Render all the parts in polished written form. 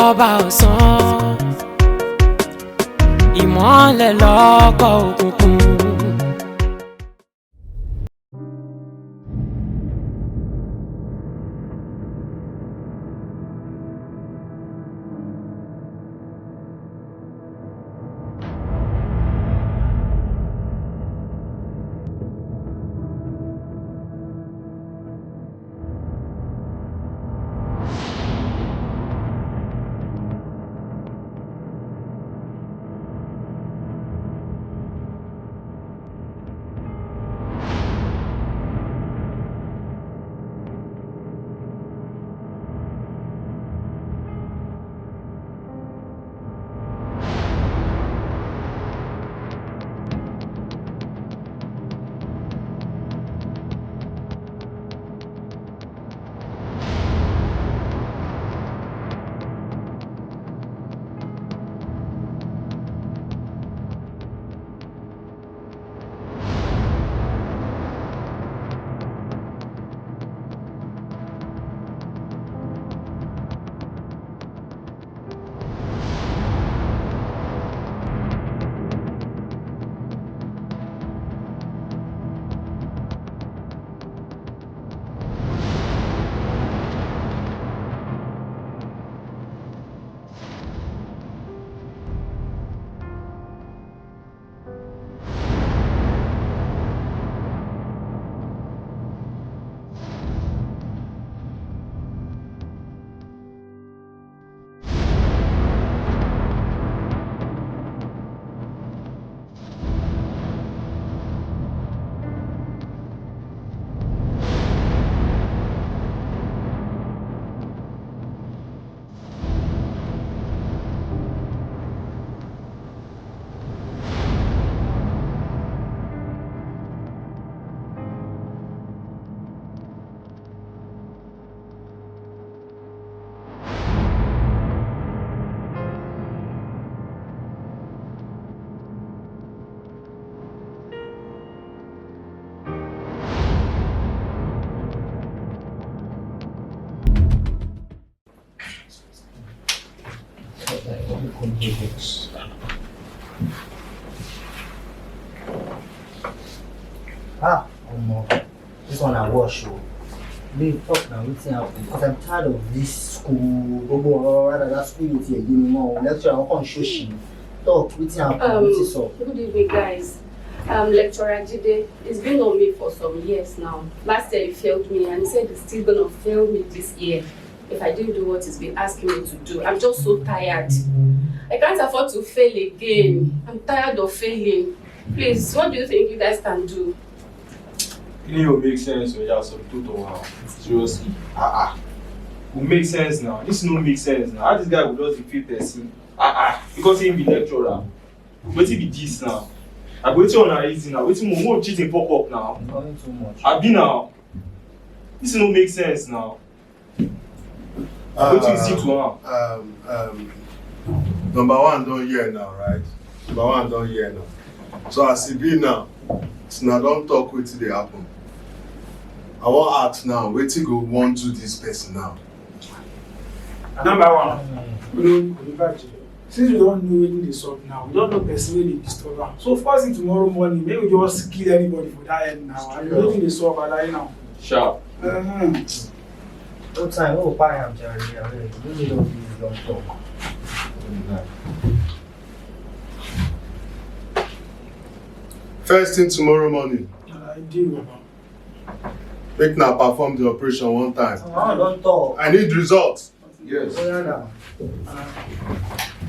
lọ́ba ọ̀sán, ìmọ́lẹ̀ lọ́kọ̀ òkùnkùn. This one I wash. Babe, talk now, what's happening? Because I'm tired of this school. Go rather that school with you anymore. Lecture, I can't show you. Talk, what's happening? What's up? Good evening, guys. Lecturer Jide, it's been on me for some years now. Last year he failed me and he said he's still gonna fail me this year if I didn't do what he's been asking me to do. I'm just so tired. I can't afford to fail again. I'm tired of failing. Please, what do you think you guys can do? It will make sense when you have some tutor now. Seriously. It will make sense now. This no make sense now. How this guy will just defeat person? Because he be lecturer. What if be this now? I go to on easy now. Wait more cheating pop up now. Calling too much. I be now. This no make sense now. What is it now? Number one don't hear now, right? Number one don't hear now. So as it be now, now don't talk with they happen. I want ask now, wait till go want to this person now. Number one, since we don't know when they solve now, we don't know person when they disturb am. So first thing tomorrow morning, maybe we just kill anybody for that end now. And we don't think they solve at that now. Sharp. No time, oh, buy him, Jerry. You need all these long talk. First thing tomorrow morning, I do, Baba. make now perform the operation one time. Don't talk. I need results. Yes.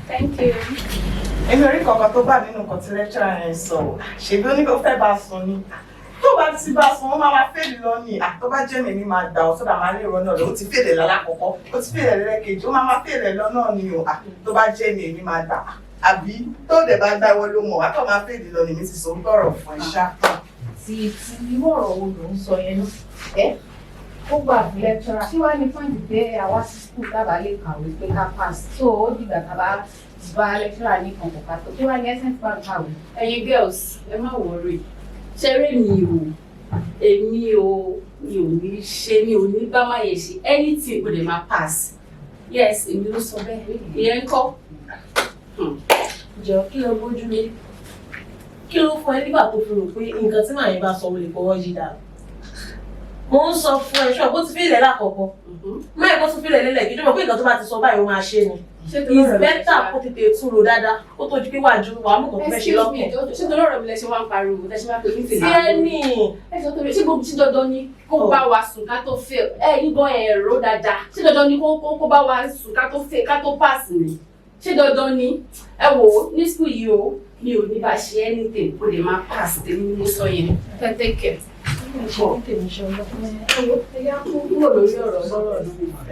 Thank you. Èmi rí kankan tó bá nínú nǹkan tí lecturer yẹn sọ. Ṣèbí ó ní kó fẹ́ bá sùn ni. Tó bá ti bá sùn, ó máa fèlè lọ ni. Tó bá jẹ́ mi máa dà ọ́ sọ́dà máa lè rọ́nà lọ. Ó ti fèlè lálákọ̀ọ́kọ́. Ó ti fèlè lẹ́ẹ̀kejì. Ó máa fèlè lọ náà ni o. Tó bá jẹ́ mi máa dà. Àbí tó dẹ̀ bá gbá ìwọ ló mọ̀ wá tó máa fèlè lọ ni mi ti sọ tọ̀rọ̀ fún ẹ ṣá. Ti irú ọ̀rọ̀ wo ló ń sọ yẹn náà? Ó gbà fún lecturer. Ṣé wàá ní fún ìdílé àwa sí school tábà lè kàwé pé ká pass? So ó dìgbà tábà bá lecturer ní kan kò ká tó. Kí wàá ní essence bá kàwé? Ẹ̀yin girls, ẹ má worry. Ṣeré mi ò ní ṣe mi ò ní bá máa yẹ ṣe anything kò lè máa pass. Yes, èmi ló sọ bẹ́ẹ̀. Ìyẹn ńkọ́? Jọ kí ló bójú mi? Kí ló fún ẹ nígbà tó fi rò pé nǹkan tí màá yín bá sọ wọlé fọwọ́ yí dáa? Mo ń sọ fún ẹ ṣọ́ bó ti fi ilẹ̀ lákọ̀ọ́kọ́. Má ẹ̀kọ́ tún fi ilẹ̀ lélẹ̀ kí ló mọ̀ pé nǹkan tó bá ti sọ báyìí ó máa ṣe ni. It's better kó tètè tún ro dáadáa kó tó di pé wàá ju wàá mú nǹkan tó fẹ́ ṣe lọ́kàn. Ṣé torí ọ̀rọ̀ mi lẹ ṣe wá ń pariwo lẹ ṣe wá pè mí tèmi? Sí ẹni. Ẹ sọ torí ṣé gbogbo tí dandan ni kó bá wa sùn ká tó fail? Yíbọn ẹ̀rọ dáadáa. Ṣé dandan ni kó bá wa sùn ká tó fail ká tó pass ni? Ṣé dandan ni? Ẹ wò ó ní school yìí o mi ò ní bá ṣe anything kó lè máa pass tèmi ni mo sọ yẹn. Take care. Ẹyá kúrò lórí ọ̀rọ̀ lọ́rọ̀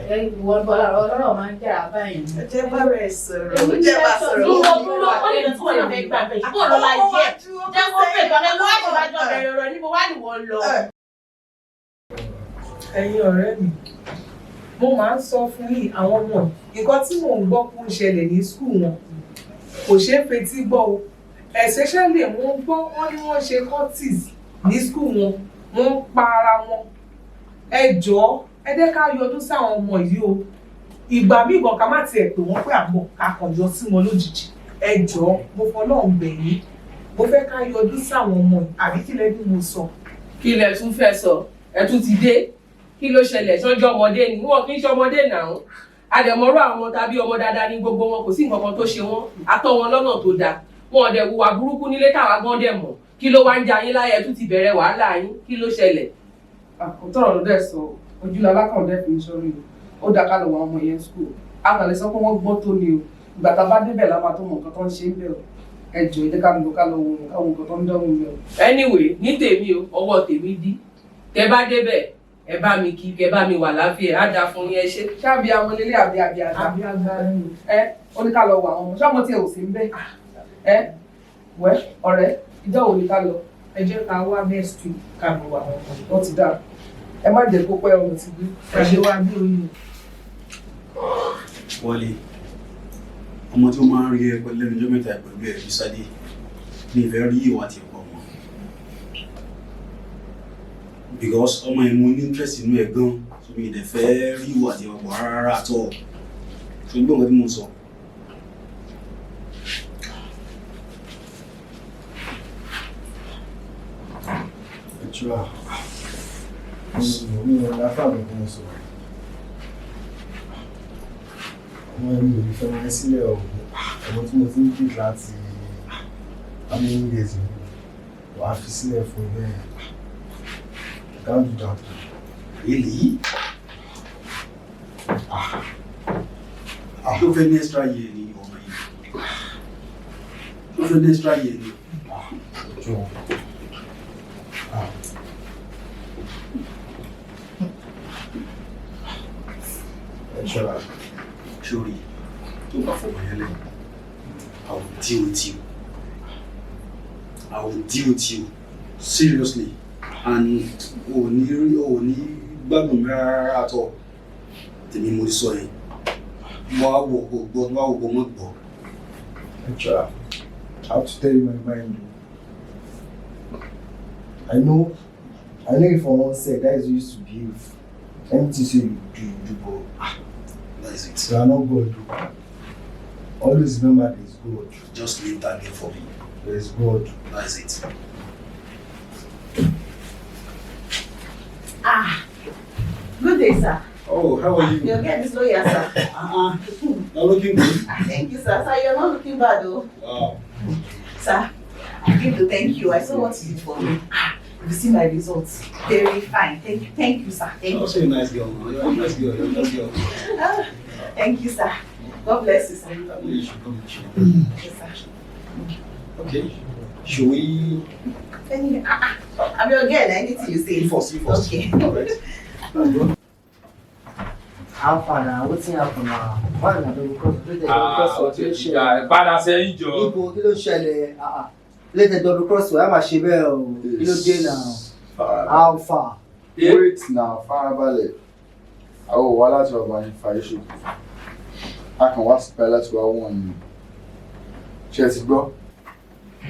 náà. Ìwọ ọlọ́rọ̀ máa ń jẹ́ra báyìí. Ẹ jẹ́ bá rẹ̀ sọ̀rọ̀. Ẹ jẹ́ bá sọ̀rọ̀. Dúró ó lè tún ọ̀nà fẹ́ gbà bẹ́ẹ̀. Àbúrò lọ́la yẹ. Jẹ́ kó fẹ́ gbàgbé wọ́n á jọba jọ bẹ̀rẹ̀ ọ̀rọ̀ níbo wá nìwọ lọ. Ẹ̀yin ọ̀rẹ́ mi, mo máa ń sọ fún yín àwọn ọmọ nǹkan tí mò ń gbọ́ kó ń ṣẹlẹ̀ ní skul wọn kò ṣeé fetí gbọ́ o. Especially wọ́n gbọ́ wọ́n ní wọ́n ṣe cultists ní skul wọn. Wọ́n ń pa ara wọn. Ẹ jọ̀ọ́ ẹ jẹ́ ká yọdún sáwọn ọmọ yìí o. Ìgbà míì gan ká má tiẹ̀ pè wọ́n pé àbọ̀ ká kàn yọ sí wọn lójijì. Ẹ jọ̀ọ́ mo fọlọ́run bẹ̀ yín. Mo fẹ́ ká yọdún sáwọn ọmọ yìí àbí kí lẹ́bí mo sọ. Kí lẹ tún fẹ́ sọ? Ẹ tún ti dé. Kí ló ṣẹlẹ̀ sọ́jọ́ ọmọdé ni? Wọ́n kì í ṣe ọmọdé náà. Àdẹ̀mọ́rọ́ àwọn tàbí ọmọ dáadáa ní gbogbo wọn kò sí nǹkan kan tó ṣe wọ́n. A tọ́ wọn lọ́nà tó dáa. Wọn ò dẹ̀ hùwà burúkú nílé táwa gan dẹ̀ mọ̀. Kí ló wá ń ja yín láyé tún ti bẹ̀rẹ̀ wàhálà yín? Kí ló ṣẹlẹ̀? Àkótọ́rọ̀ ló dẹ̀ sọ ojúlọ alákàndẹ́ fi ń sọrí o. Ó dá ká lọ wọ ọmọ yẹn skul. A kàn lè sọ pé wọ́n gbọ́ tó ni o. Ìgbà tá a bá débẹ̀ la máa tó mọ nǹkan tó ń ṣe ń bẹ̀ o. Ẹ jọ̀ọ́ ẹ jẹ́ ká lọ wo nǹkan tó ń dánwò ń bẹ̀ o. Anyway, ní tèmi o, ọwọ́ tèmi dí. Tẹ bá débẹ̀, ẹ bá mi kí, kẹ bá mi wà láfíà, á dáa fún yín ẹ ṣe. Ṣáàbí àwọn ilé àbí àgbà. Ó ní ká lọ wọ àwọn ọmọ. Ṣọ́mọ tí ẹ ò sí ń bẹ̀. Wẹ́ ọ̀rẹ́, ìjọ́ wo ni ká lọ? Ẹ jẹ́ ká wá next week ká lọ wà wọn. Wọ́n ti dáa. Ẹ má jẹ́ kó pẹ́ ọmọ ti bí. Ẹ ṣe wá bí oyin. Wọlé, ọmọ tí ó máa ń rí ẹ pẹ̀lú lẹ́nu ọjọ́ mẹ́ta pẹ̀lú ẹ̀ bí Sádé ní ìfẹ́ rí ìwà àti ẹ̀kọ́ wọn. Because ọmọ ẹ̀ mú ní interest inú ẹ̀ gan, so mi ìdẹ̀ fẹ́ rí ìwà àti ẹ̀kọ́ rárá àtọ̀. So gbọ́n nǹkan tí mo sọ. Ẹ̀tura, mi ò láfààní fún sọ. Ọmọ ẹni ò ní fẹ́ máa sílẹ̀ ọ̀hún. Ọmọ tí mo ti ń dì láti how many days ago. Wàá fi sílẹ̀ fún bẹ́ẹ̀. Can't do that. Really? Ló fẹ́ ní extra year ni ọmọ yìí. Ló fẹ́ ní extra year ni. Ẹ̀tura. Ẹ̀tura. Sorry, tó bá fọwọ́ yẹn lẹ́yìn, I will deal with you. I will deal with you seriously, and o ní gbádùn mi rárá àtọ̀. Tèmi mo sọ yẹn. Mo wá wò kó gbọ́, mo wá wò kó mọ̀ gbọ́. Ẹ̀tura, I have to tell you my mind. I know if for one sec that is you used to behave. Anything say you do, but That is it. you are not God. Always remember there is God. Just leave that there for me. There is God. That is it. Good day, sir. Oh, how are you? You're getting this lawyer, sir. You're looking good. Thank you, sir. Sir, you're not looking bad, though. Wow. Sir, I came to thank you. I saw what you did for me. You see my results. Very fine. Thank you, sir. Thank You're you. also a nice girl, man. You're a nice girl. You're a nice girl. Thank you, sir. God bless you, sir. I know you should come. You should come. Yes, sir. Okay. Should we? I'm your girl. Anything you say. You first. Okay. All right. How far now? What's happening now? Why not double cross? Ó ti ṣe padà sẹ́yìn jọ. Ibo kí ló ṣẹlẹ̀? Later double cross wẹ̀ á máa ṣe bẹ́ẹ̀ o. Kí ló dé now? How far? Wait now, farabalẹ̀. Àwọn wà láti ọgbà ní Fàyíṣù. A kàn wá sí pẹ́ láti wá wọ̀n ni. Ṣé ti gbọ́?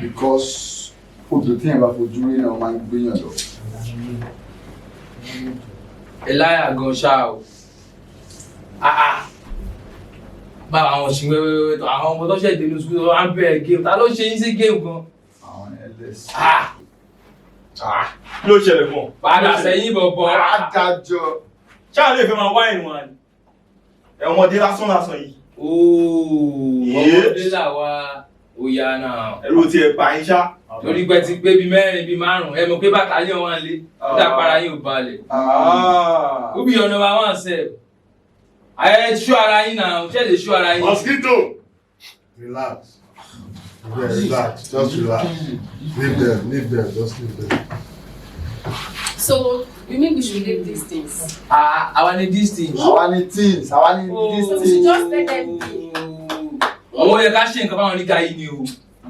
Because odò tí yẹn bá fojú rí náà máa ń gbéyàn lọ. Eláyà gan ṣá o. bá àwọn ṣì wẹ́wẹ́wẹ́ tó àwọn ọmọ tó ṣẹ̀ dé ní school wọ́n á bẹ̀rẹ̀ game ta ló ṣe yín sí game gan. àwọn ẹlẹ́sìn. Kí ló ṣẹlẹ̀ mọ́? Padà sẹ́yìn bọ̀bọ̀. Adájọ́. Ṣáà lè fẹ́ máa wá ìwọ̀n àná. Ọmọdé lásán yìí. Ọmọdé làwa òyà náà. Ẹ̀rù ti ẹ̀ bá yín ṣá. Torí pé ti pé bíi mẹ́rin bíi márùn-ún ẹ mọ̀ pé bàtàlíọ̀n wà lé dàpara yín ò balẹ̀. Ó bí ọ̀nà wa wọ́n sẹ̀. Ayẹ ṣú ara yín náà ṣé lè ṣú ara yín. Mosquito. Relax. Yeah, relax. Just relax. Leave them. Just leave them. So, you mean we should leave these things? Àwa ni these things. Àwa ni things. So we should just let them be. Àwọn yẹ ká ṣe nǹkan fáwọn oníga yìí ni o.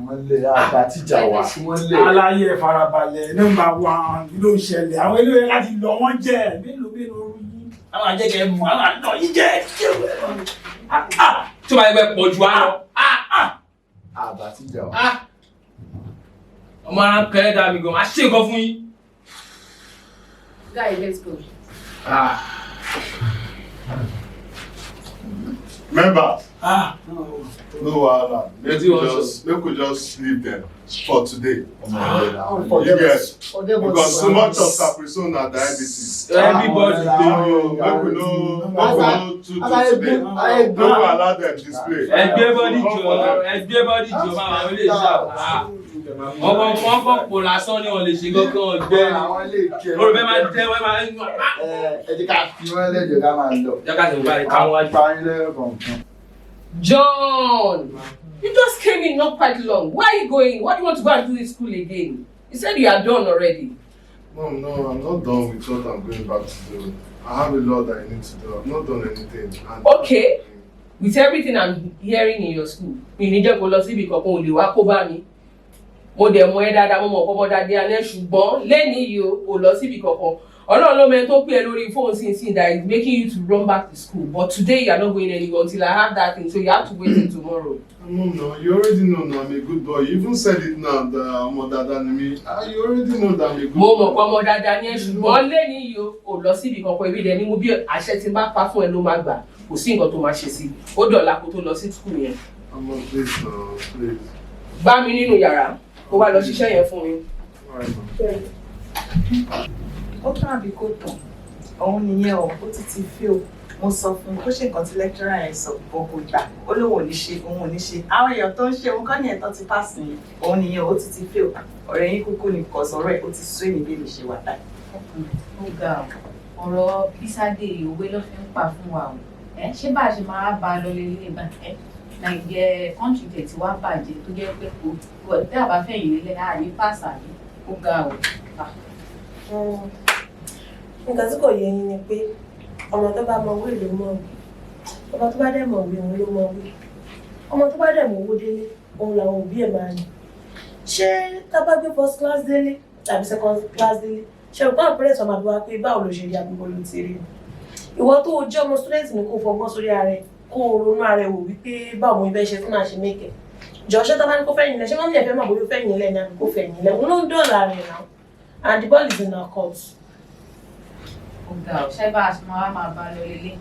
Wọ́n lé àgbà tíjà wá. Wọ́n lé. Aláyé farabalẹ̀ nọ́mbà 1 ló ń ṣẹlẹ̀. Àwọn eléyìí láti lọ wọ́n jẹ́ mélòó rú yín. Àwọn àjẹkẹ́ mú àwọn àtọ̀ yín jẹ́. Tí o bá yẹ pé pọ̀ jù á lọ. Àgbà tíjà wá. Ọmọ ara kẹ́lẹ́ dà mí gan, a ṣe nǹkan fún yín. Guy, let's go. Members. No wahala. Make we just leave them for today. Yes. Because too much of capricine na diabetes. Everybody make we no too today. Don't allow them display. Everybody jọ máa wọlé ìjà. Ọmọ kan kọ̀ pò lásán ni wọ́n lè ṣe gángan ọ̀gbẹ́. Olùbẹ́ máa jẹ́ wọ́n máa ń gbà. Ẹ jẹ́ ká fi wọ́n lẹ́jọ́ ká máa lọ. Jẹ́ ká tẹ̀wé báyìí káwọn wájú. Parí lẹ́yìn kọ̀ọ̀kan. John, you just came in not quite long. Where are you going? What do you want to go and do in school again? You said you are done already. Mom, no, I'm not done with what I'm going back to do. I have a lot that I need to do. I've not done anything. Okay. With everything I'm hearing in your school, mi ní jẹ́ kó lọ síbi kankan ò lè wá kó bá mi. Mo dẹ̀ mọ̀ ẹ́ dáadáa, mo mọ̀ kọ́ mọ́ dáadáa ní ṣùgbọ́n lẹ́ni yìí ò lọ síbi kankan. Ọlọ́run ló mẹ́rin tó pè é lórí fóònù sí that is making you to run back to school. But today you are not going anywhere until I have that thing, so you have to wait till tomorrow. Mom, no, you already know that I'm a good boy. You even said it now that I'm a dada to me. You already know that I'm a good boy. Mo mọ̀ pé ọmọ dáadáa ní ṣùgbọ́n lẹ́ni yìí ò lọ síbi kankan ibi dẹ̀ ni mo bí àṣẹ tí n bá pa fún ẹ ló máa gbà. Kò sí nǹkan tó máa ṣe sí. Ó dọ̀la kó tó lọ sí school yẹn. Mom, please, no, please. Bá mi nínú yàrá, kó wá lọ ṣiṣẹ́ yẹn fún mi. All right, mom. Ó tán àbí kò tán? Òun nìyẹn ó ti fi o. Mo sọ fún un kó ṣe nǹkan tí lecturer yẹn sọ bó kò gbà. Ó lóun ò ní ṣe, òun ò ní ṣe. Àwọn èèyàn tó ń ṣe òun kọ́ ní ẹ̀tọ́ ti pass nìyẹn. Òun nìyẹn ó ti fi o. Ọ̀rẹ́ yín kúkú ni kò sọ̀rọ̀ ẹ̀ ó ti sún èmi bí mi ṣe wà láì. Ó ga ọ̀rọ̀ bísádé òwe ló fi ń pa fún wa o. Ṣé bá a ṣe máa bá a lọ lélẹ̀ bá Nàìjíríà kọ́ńtì tẹ̀ tí wàá bàjẹ́ tó jẹ́ pé kò tí a bá fẹ̀yìn lélẹ̀ àní pàṣà yìí ó ga o. Nǹkan tí kò yẹ yín ni pé ọmọ tó bá mọ owó ìlú mọ̀ wí ọmọ tó bá dẹ̀ mọ̀ wí òun ló mọ̀ wí ọmọ tó bá dẹ̀ mọ̀ owó délé òun làwọn òbí ẹ̀ máa ní. Ṣé tá bá gbé first class délé tàbí second class délé ṣe rò pé àwọn parents ọmọ àbúrò wa pé báwo ló ṣe rí àbúrò ló ti rí ìwọ tó o jẹ́ ọmọ student ní kó fọgbọ́n sórí ara ẹ̀ kó o ronú ara ẹ̀ wò wípé báwo mo ibẹ̀ ṣe fún máa ṣe mẹ́kẹ̀ jọ ṣé tá bá ní kó fẹ̀yìn lẹ̀ ṣé wọ́n ní ẹ̀fẹ́ máa bóyá fẹ̀yìn lẹ̀ ní àbí kó fẹ̀yìn lẹ̀ òun ló ń dọ̀ọ̀la rẹ̀ náà and the ball is in our court. Ọ̀gá ọ̀ṣẹ́ bá a ṣe máa bá a lọ lélẹ̀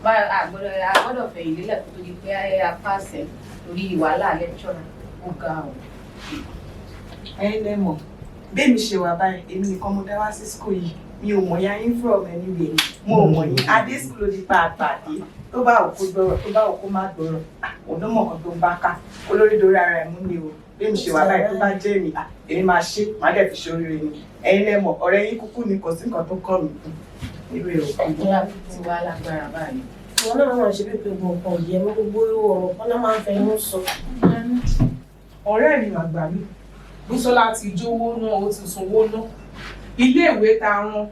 bá a gbọ́dọ̀ fẹ̀yìn lélẹ̀ kó tó di pé a pàṣẹ torí wàhálà lecturer ọ̀gá ọ̀. Ẹ̀yin lẹ mọ̀ bẹ́ẹ̀ mi ṣe wà báyìí èmi nìkan mo dá wá sí school yìí mi ò mọ̀ ya yín from anywhere mo ò mọ̀ yín adé school ló di pa àpàdé tó bá òkú gbọ́rọ̀ tó bá òkú má gbọ́rọ̀ òun ló mọ̀ kan tó bá ká olórí dorí ara ẹ̀ mú ni o bẹ́ẹ̀ mi ṣe wà báyìí tó bá jẹ́ èmi èmi máa ṣe má dẹ̀ fi ṣe oríire ni ẹ̀yin lẹ mọ̀ ọ̀rẹ́ yín kúkú ni kò sí nǹkan tó kọ́ mi níbi òkú. Ìjọba ti wá lágbára báyìí. Ìwọ náà máa ṣe pé gbogbo nǹkan yẹ mọ́ gbogbo ọ̀rọ̀ kan náà máa ń fẹnu sọ. Ọ̀rẹ́ mi àgbà mi Bísọ́lá ti jówó náà ó ti sanwó náà iléèwé ta rán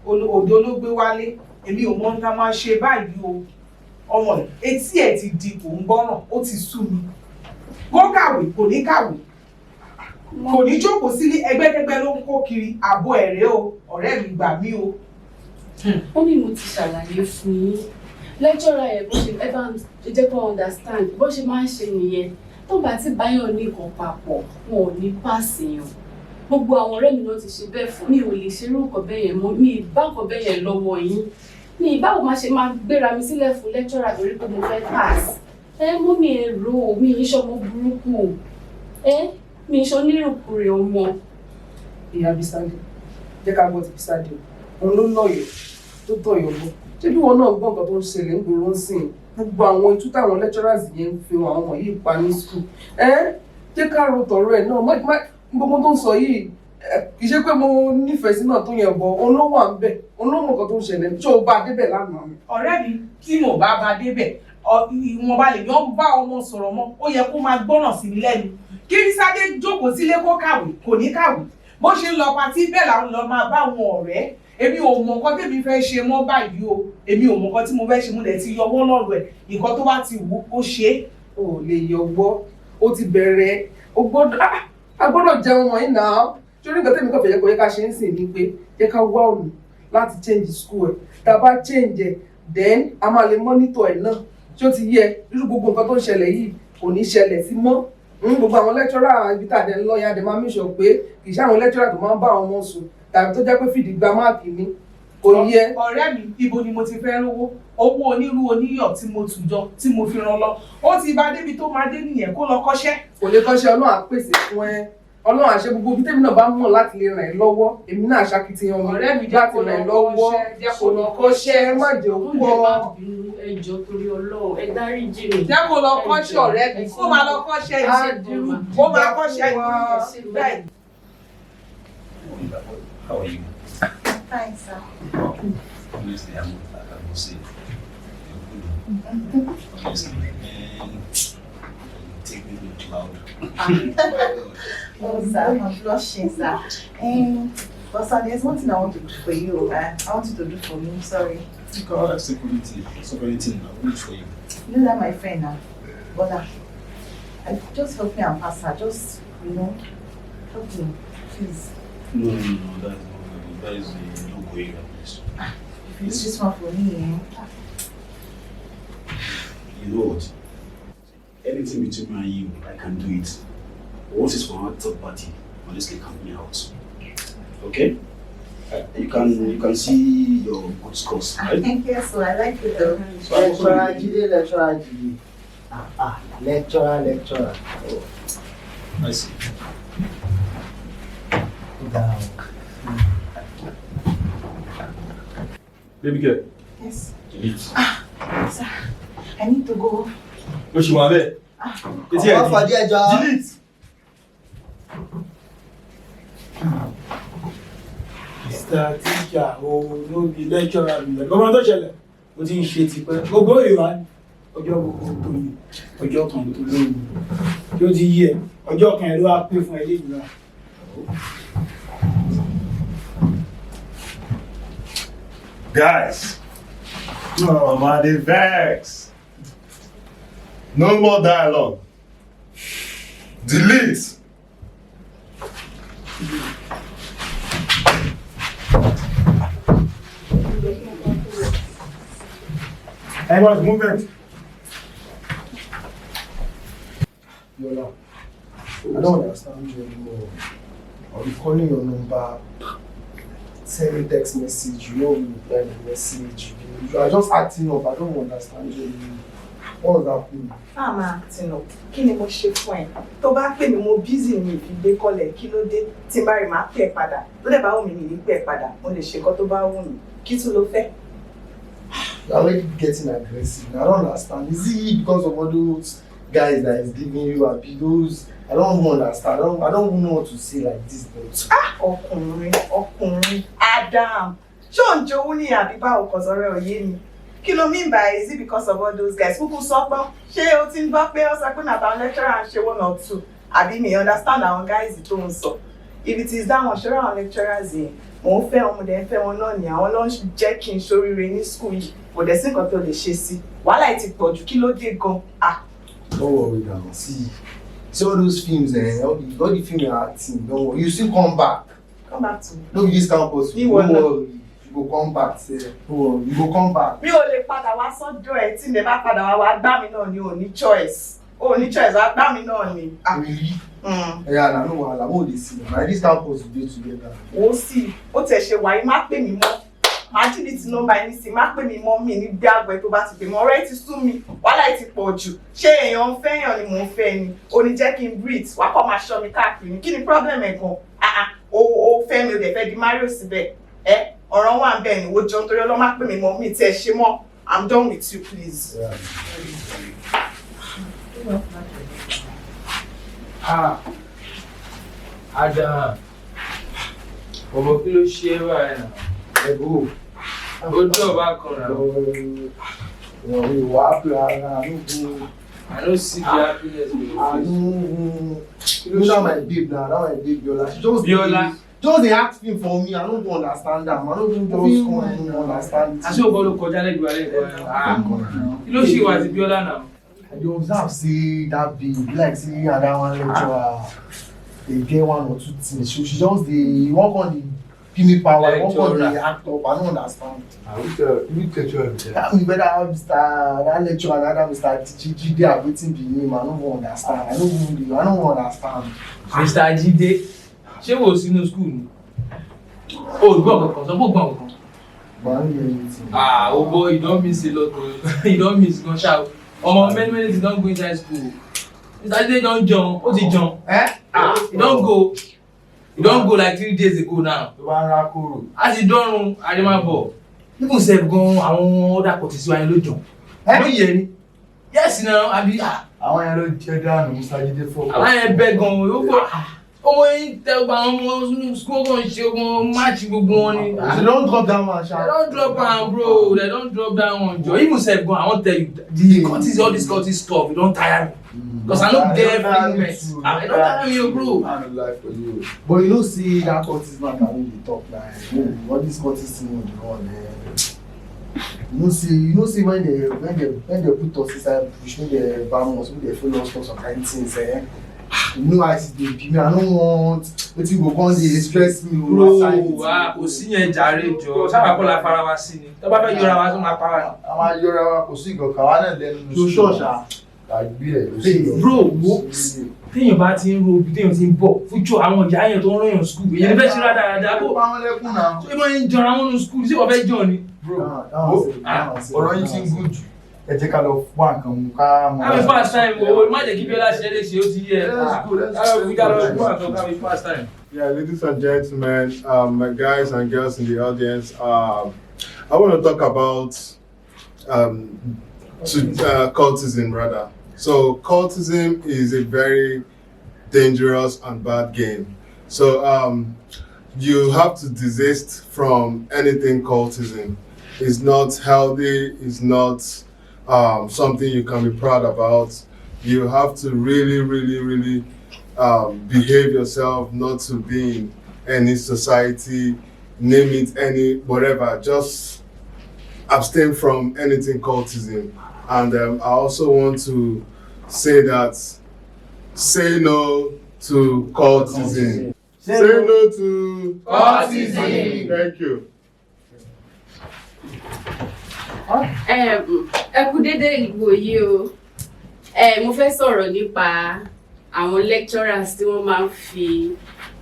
òdo ló gbé wálé èmi ò mọ̀ níta máa ṣe báyìí o ọmọ etí ẹ̀ ti di kò ń gbọ́ràn ó ti sú mi kó kàwé kò ní kàwé kò ní jókòó sílé ẹgbẹ́kẹ́gbẹ́ ló ń kó kiri àbọ̀ ẹ̀rẹ́ o ọ̀rẹ́ mi gbà mí o. Ó ní mo ti ṣàlàyé fún yín lecturer ẹ̀ bó ṣe ẹ bá jẹ́ kó understand bó ṣe máa ń ṣe nìyẹn tó bá ti báyọ̀ ní nǹkan papọ̀ wọn ò ní pàṣẹyàn gbogbo àwọn ọ̀rẹ́ mi náà ti ṣe bẹ́ẹ̀ fún mi ò lè ṣerú nǹkan bẹ́ẹ̀ yẹn mọ́ mi ìbá nǹkan bẹ́ẹ̀ yẹn lọ́wọ́ yín mi ìbáwo máa ṣe máa gbéra mi sílẹ̀ fún lecturer torí pé mo fẹ́ pass Mọ́mí ẹ̀rọ mi ìṣọmọ burúkú. Mi ìṣọ nírùkúrẹ̀ ọmọ. Ìyá Bísádé, jẹ́ ká gbọ́ ti Bísádé. Òun ló lọ́yọ̀ tó tọ̀yọ̀ bọ̀. Ṣé bí wọn náà gbọ́ nǹkan tó ń ṣẹlẹ̀ ń gbòòrò ń sìn? Gbogbo àwọn itú táwọn lecturers yẹn ń fi àwọn ọmọ yìí pa ní school. Jẹ́ ká ro tọ̀rọ̀ ẹ̀ náà. Gbogbo tó ń sọ yìí kì í ṣe pé mo nífẹ̀ẹ́ sí náà tó yẹn bọ̀. Òun ló wà ń bẹ̀. Òun ló mọ̀ nǹkan tó ń ṣẹlẹ̀. Ṣé o bá débẹ̀ lánàá? Ọ̀rẹ́ mi tí mo bá débẹ̀ ìwọ̀nba lè yọ bá ọmọ sọ̀rọ̀ mọ́ ó yẹ kó máa gbọ́ràn sí mi lẹ́nu. Kí Bísádé jókòó sílé kó kàwé kò ní kàwé. Bó ṣe ń lọ patí bẹ́ẹ̀ làwọn lọ máa bá àwọn ọ̀rẹ́. Èmi ò mọ nǹkan tèmi fẹ́ ṣe mọ́ báyìí o. Èmi ò mọ nǹkan tí mo fẹ́ ṣe mo lẹ̀ ti yọwọ́ lọ́rọ̀ ẹ̀. Nǹkan tó bá ti wù kó ṣe é. O lè yọwọ́. O ti bẹ̀rẹ̀. O gbọ́dọ̀ jẹun wọ̀nyí náà. Torí nǹkan tèmi kàn fẹ́ yẹ kó yẹ ká ṣe ń sìn ní pé yẹ ká wá ọ̀nà láti change school ẹ̀. Tá a bá change ẹ̀ then a máa lè monitor ẹ̀ náà. Ṣé ó ti yẹ irú gbogbo nǹkan tó ń ṣẹlẹ̀ yìí kò ní ṣẹlẹ̀ sí mọ́? Gbogbo àwọn lecturer ibi tá a dẹ̀ ń lọ ya dẹ̀ máa make sure pé kì í ṣe àwọn lecturer tó máa ń bá àwọn ọmọ sùn tàbí tó jẹ́ pé fìdí gba máàkì ni kò yẹ. Ọ̀rẹ́ mi ibo ni mo ti fẹ́ rówó owó onírú oníyọ̀ tí mo tù jọ tí mo fi ràn lọ ó ti bá débi tó máa dé nìyẹn kó lọ kọ́ṣẹ́. Kò lè kọ́ṣẹ́ Ọlọ́run á pèsè fún ẹ. Ọlọ́run àṣẹ gbogbo ibi tẹ́mi náà bá mọ̀ láti lè ràn ẹ́ lọ́wọ́ èmi náà ṣàkitiyan mi láti ràn ẹ́ lọ́wọ́ kò lọ kọ́ṣẹ́ má jẹ́ pọ̀. Ẹjọ́ torí Ọlọ́run ẹ dáríjì mi. Jẹ́ kó lọ kọ́ṣẹ́ ọ̀rẹ́ mi kó máa lọ kọ́ṣẹ́ ìṣègùn kó máa kọ́ṣẹ́ ìṣègùn bẹ́ẹ̀. How are you? Fine, sir. Honestly, I will say you're good. Honestly, take me to cloud. Oh, sir, I'm blushing, sir. But sir, there's one thing I want to do for you. I want you to do for me. Sorry. God, security. So anything I will do for you. You know that my friend now, brother. Just help me and pass her. Just help me, please. No, that is a no going place. If you do this one for me, You know what? Anything between me and you, I can do it. Once it's from our third party, honestly, count me out. Okay? You can see your good scores, right? Yes, so I like it though. Lecturer Jide. Lecturer. Oh, I see. Down. Baby girl. Yes. Delete. Sir, I need to go. What you want there? It's here. Delete. Mr. Teacher, no be lecturer mi. Gbogbo tó ṣẹlẹ̀, mo ti ń ṣe tipẹ́. Gbogbo ìwà ọjọ́ gbogbo tó yìí, ọjọ́ kan tó lóyún. Yóò ti yí ẹ̀, ọjọ́ kan ẹ̀ ló wá pé fún ẹ léyìn náà. Guys, no, man, they vex. No more dialogue. Delete. Everyone's movement. Yola, I don't understand you anymore. I'll be calling your number, sending text message, you don't reply the message. You are just acting up. I don't understand you anymore. What was happening? I'm acting up. Kí ni mo ṣe fún ẹ? Tó bá pè mí mo busy mi fi gbé kọ́lẹ̀ kí ló dé? Tí n bá rí máa pè padà. Tó dẹ̀ bá wù mí mi ní pè padà. Mo lè ṣe nǹkan tó bá wù mí. Kí tún ló fẹ́? You're already getting aggressive. I don't understand. Is it because of all those guys that is giving you those? I don't even understand. I don't even know what to say like this. But Ọkùnrin, Adam. Ṣé ò ń jowú ní àbí báwo kò sọ̀rọ̀ òye mi? Kí ló mean by is it because of all those guys? Kúkú sọ pé ṣé o ti ń gbọ́ pé ó sọ pé nàtàwọn lecturer ń ṣe one or two? Àbí mi understand àwọn guys tó ń sọ. If it is that one, ṣọ́ra àwọn lecturers yẹn, mò ń fẹ́ wọn, mo dẹ̀ ń fẹ́ wọn náà ni àwọn ló ń jẹ́ kí n ṣoríire ní school yìí. Kò dẹ̀ sí nǹkan tó lè ṣe sí. Wàhálà ẹ̀ ti pọ̀ jù kí ló dé gan. don't worry now. See all those films all the film you're acting, don't worry. You still come back. Come back to me. No be this campus. Don't worry. You go come back. Don't worry. You go come back. Mi ò lè padà wá sọ́dọ̀ ẹ̀ tí mi bá padà wá gbá mi náà ni ò ní choice. Ò ní choice wá gbá mi náà ni. Really? Yeah, na no wahala. Mo dey see. Na this campus we dey together. Ó sì, ó tẹ̀ ṣe wàyí má pè mí mọ́. máa delete nọ́mbà yín sí má pè mí mọ́ mi ní bí àgbẹ̀ tó bá ti pè mọ́ ọ̀rẹ́ ti sú mi wàhálà ti pọ̀ jù ṣé èèyàn ń fẹ́yàn ni mò ń fẹ́ ni ò ní jẹ́ kí n breathe wàá kọ́ máa ṣọ́ mi káàkiri ni kí ni problem ẹ̀ gan o fẹ́ mi ò dẹ̀ fẹ́ di mario síbẹ̀ ọ̀ràn wà ń bẹ̀ ni wo jọ nítorí ọlọ́ má pè mí mọ́ mi tí ẹ ṣe mọ́ I'm done with you please. Adam ọmọ kí ló ṣe é báyìí náà Ego. ojú ọba kan náà. Ìwà happy ara no. I don't see the happiness in your face. You know that my babe now, that my babe Biola. She just dey act film for me. I no go understand am. I no even just come and understand it. Àṣé o gbọ́dọ̀ kọjá lẹ́gbẹ̀ẹ́ alẹ́ ìkọ́ kí ló ṣe ìwà àti Bíọ́lá náà? I dey observe say that babe like say and that one lecturer dey get one or two things. She just dey wan come dey give me power. Wan come dey act up. I no understand. Which lecturer be that? Whether that lecturer and that Mr. Jide abi wetin be him, I no go understand. I no go understand. Mr. Jide ṣé wò sínú school ni? O gbọ́ kankan sọ fún gbọ́n kankan. But I no hear anything. Oh boy, you don miss a lot o. You don miss gan ṣá o. Ọmọ many things don go inside school. Mr. Jide don jump, ó ti jump. He don go like 3 days ago now. Tó bá ń ra kóró. As he dọ́run Adémábọ̀. Even sef gan àwọn other courses wa yẹn ló jump. Ló yẹ ni. Yes na àbí. Àwọn yẹn ló jẹ́ dànù Mr. Jide fọ́. Àwọn yẹn bẹ́ gan o. Ọmọ yìí tẹ ọgbà ọmọ school kan ṣe ọmọ match gbogbo wọn ni. They don drop that one sha. They don drop am bro. They don drop that one joor. Even sef gan I wan tell you the courses all this courses stuff e don tire me. Because I no get feelings. I don't tell you, bro. I no lie for you. But you know, see that Curtis man can only talk like all these Curtis thing on the run. You know, see when they put us inside bush, when they ban us, when they follow us for some kind of things, you know, I see they be me. I don't want wetin go come dey stress me. Bro, kò sí yẹn jàre jọ. Sábà kọ́ la fara wa sí ni. Tó bá fẹ́ yọra wa tó máa para ni. A máa yọra wa kò sí ìgbọ̀n kàwá náà lẹ́nu. To ṣọ́ọ̀ṣà. Bro, téèyàn bá ti ń ro ibi téèyàn ti ń bọ̀ fújọ àwọn ìyá yẹn tó ń rán yàn skul èyàn fẹ́ ṣe rádaràdà bó ṣé máa ń jọra wọn nù skul ṣé wọ́n fẹ́ jọ ni. Ọ̀rọ̀ yìí ti ń gùn jù ẹ jẹ́ ká lọ wá nǹkan mú ká mọ̀. Káwé fast time o má jẹ́ kí Bíọ́lá ṣe léṣe ó ti yẹ káwé fast time. Yeah, ladies and gentlemen, my guys and girls in the audience, I want to talk about cultism rather. So cultism is a very dangerous and bad game. So you have to desist from anything cultism. It's not healthy, it's not something you can be proud about. You have to really behave yourself not to be in any society, name it any whatever, just abstain from anything cultism. And I also want to say that say no to cultism. Say no to cultism. Thank you. Ẹ kú dédé ìwòyí o. Mo fẹ́ sọ̀rọ̀ nípa àwọn lecturers tí wọ́n máa ń fi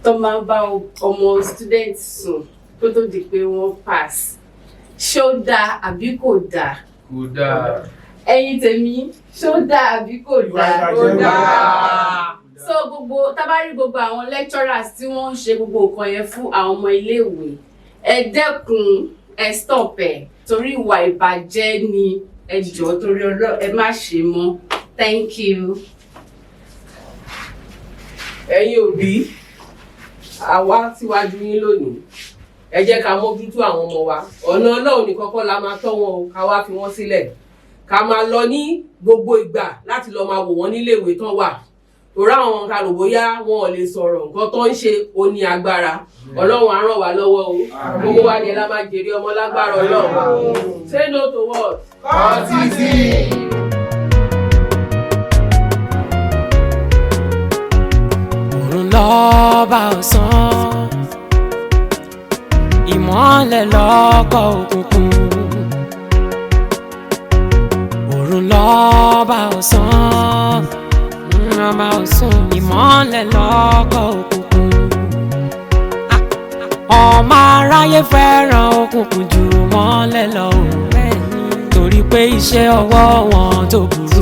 tó máa ń bá ọmọ student sùn kó tó di pé wọ́n pass. Ṣé ó dáa àbí kò dáa? Kò dáa. Ẹ̀yin tèmi ṣé ó dáa àbí kò dáa? Kò dáa. So tá bá rí gbogbo àwọn lecturers tí wọ́n ń ṣe gbogbo nǹkan yẹn fún àwọn ọmọ iléèwé, ẹ dẹ́kun ẹ stop ẹ torí ìwà ìbàjẹ́ ni ẹ jọ̀ọ́ torí Ọlọ́run ẹ má ṣe mọ́. Thank you. Ẹ̀yin òbí àwa síwájú yín lónìí ẹ jẹ́ ká mójútó àwọn ọmọ wa ọ̀nà Ọlọ́run nìkan kọ́ la máa tọ́ wọn o ká wá fi wọ́n sílẹ̀ ká máa lọ ní gbogbo ìgbà láti lọ máa wò wọ́n níléèwé tán wà torí àwọn ká rò bóyá wọn ò lè sọ̀rọ̀ nǹkan tó ń ṣe ó ní agbára Ọlọ́run á ràn wá lọ́wọ́ o gbogbo wa ni la máa jèrè ọmọ lágbára Ọlọ́run. Say no to what? Cultism. Òrùn lọ́ba ọ̀sán, ìmọ́lẹ̀ lọ́kọ̀ òkùnkùn. Òrùn lọ́ba ọ̀sán, ìmọ́lẹ̀ lọ́kọ̀ òkùnkùn. ọmọ aráyé fẹ́ràn òkùnkùn jù mọ́lẹ̀ lọ o torí pé iṣẹ́ ọwọ́ wọn tó burú.